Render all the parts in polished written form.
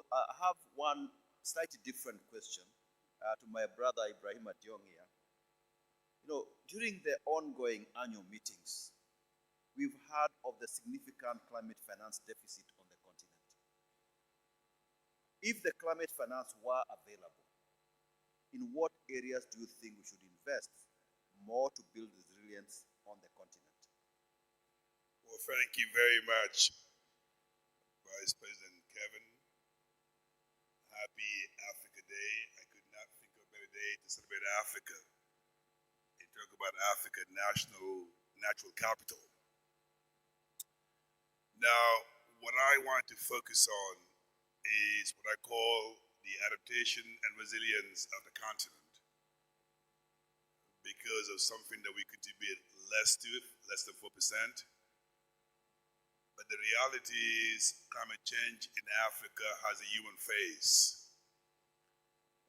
I have one slightly different question to my brother Ibrahima Diong here. During the ongoing annual meetings, we've heard of the significant climate finance deficit on the continent. If the climate finance were available, in what areas do you think we should invest more to build resilience on the continent? Well, thank you very much, Vice President Kevin. Happy Africa Day. I could not think of a better day to celebrate Africa and talk about Africa natural capital. Now, what I want to focus on is what I call the adaptation and resilience of the continent, because of something that we contribute less than 4%. But the reality is climate change in Africa has a human face.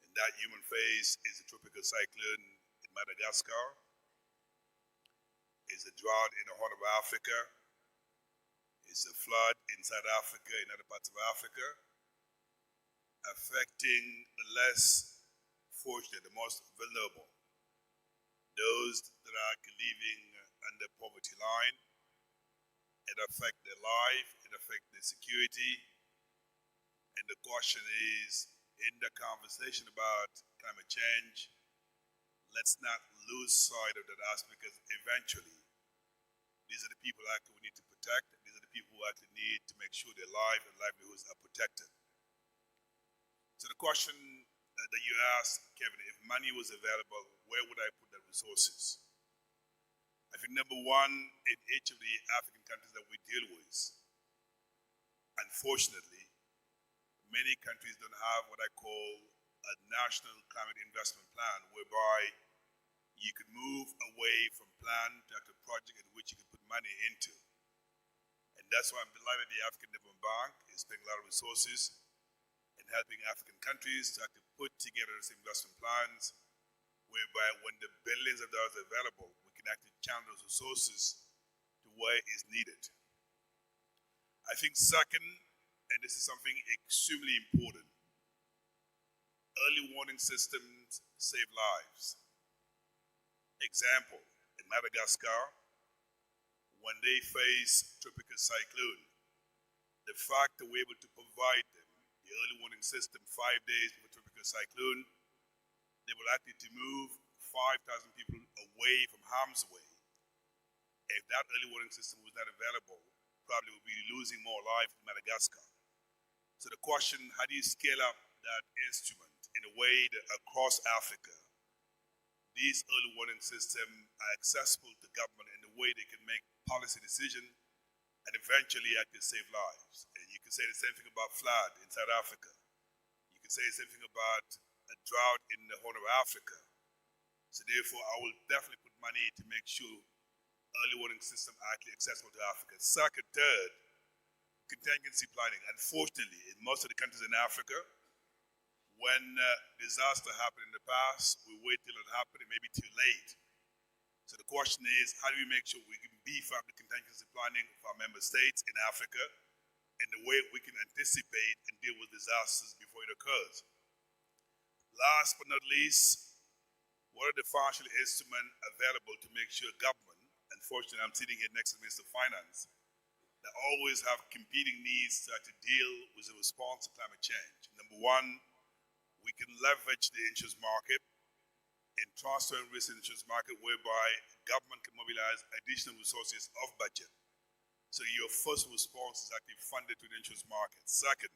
And that human face is a tropical cyclone in Madagascar, is a drought in the Horn of Africa, is a flood in South Africa, in other parts of Africa, affecting the less fortunate, the most vulnerable, those that are living under poverty line. It affects their life, it affects their security. And the question is, in the conversation about climate change, let's not lose sight of that aspect, because eventually, these are the people actually we need to protect. These are the people who actually need to make sure their life and livelihoods are protected. So the question that you asked, Kevin, if money was available, where would I put the resources? I think number one, in each of the African countries that we deal with, unfortunately, many countries don't have what I call a national climate investment plan, whereby you could move away from plan to a project in which you can put money into. And that's why I'm delighted the African Development Bank is spending a lot of resources in helping African countries to actually put together these investment plans, whereby when the billions of dollars are available, we can actually channel those resources to where is needed. I think second, and this is something extremely important, early warning systems save lives. Example, in Madagascar, when they face tropical cyclone, the fact that we're able to provide them the early warning system 5 days before tropical cyclone, they will actually to move 5,000 people away from harm's way. If that early warning system was not available, probably we'll be losing more life in Madagascar. So the question, how do you scale up that instrument in a way that across Africa, these early warning systems are accessible to government in a way they can make policy decisions and eventually actually save lives? And you can say the same thing about flood in South Africa. You can say the same thing about a drought in the Horn of Africa. So therefore, I will definitely put money to make sure early warning systems are actually accessible to Africa. Second, third, contingency planning. Unfortunately, in most of the countries in Africa, when disaster happened in the past, we wait till it happened, it may be too late. So the question is, how do we make sure we can beef up the contingency planning for our member states in Africa in the way we can anticipate and deal with disasters before it occurs? Last but not least, what are the financial instruments available to make sure government, unfortunately I'm sitting here next to the Minister of Finance, that always have competing needs to deal with the response to climate change. Number one, we can leverage the insurance market and transferring risk in the insurance market, whereby government can mobilize additional resources of budget. So your first response is actually funded to the insurance market. Second,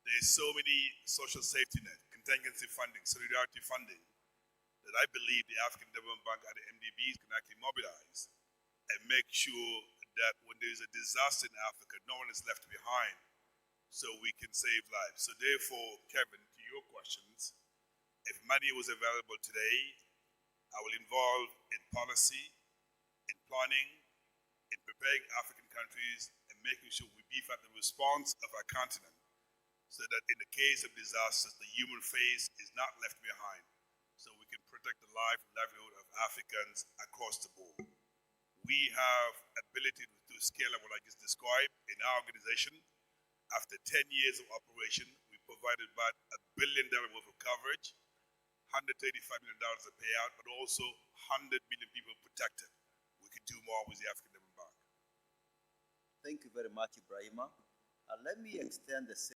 there's so many social safety net, contingency funding, solidarity funding, that I believe the African Development Bank and the AfDBs can actually mobilize and make sure that when there's a disaster in Africa, no one is left behind, so we can save lives. So therefore, Kevin, to your questions, if money was available today, I will involve in policy, in planning, in preparing African countries, and making sure we beef up the response of our continent, so that in the case of disasters, the human face is not left behind, so we can protect the life and livelihood of Africans across the board. We have ability to scale up what I just described in our organization, After 10 years of operation, we provided about $1 billion worth of coverage, $135 million of payout, but also 100 million people protected. We could do more with the African Development Bank. Thank you very much, Ibrahima. Let me extend the same